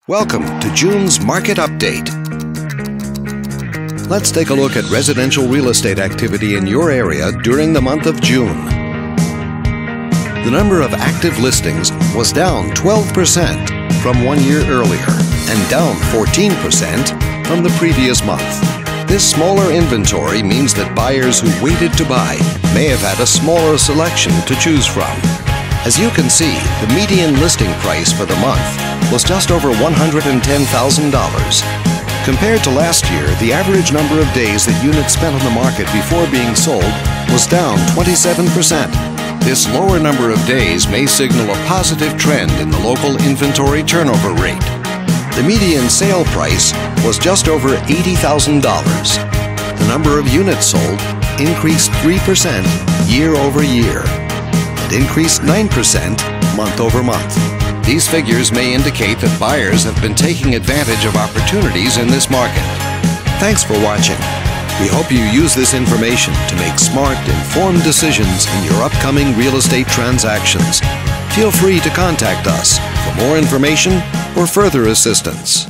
Welcome to June's Market Update. Let's take a look at residential real estate activity in your area during the month of June. The number of active listings was down 12% from 1 year earlier and down 14% from the previous month. This smaller inventory means that buyers who waited to buy may have had a smaller selection to choose from. As you can see, the median listing price for the month was just over $110,000. Compared to last year, the average number of days that units spent on the market before being sold was down 27%. This lower number of days may signal a positive trend in the local inventory turnover rate. The median sale price was just over $80,000. The number of units sold increased 3% year over year and increased 9% month over month. These figures may indicate that buyers have been taking advantage of opportunities in this market. Thanks for watching. We hope you use this information to make smart, informed decisions in your upcoming real estate transactions. Feel free to contact us for more information or further assistance.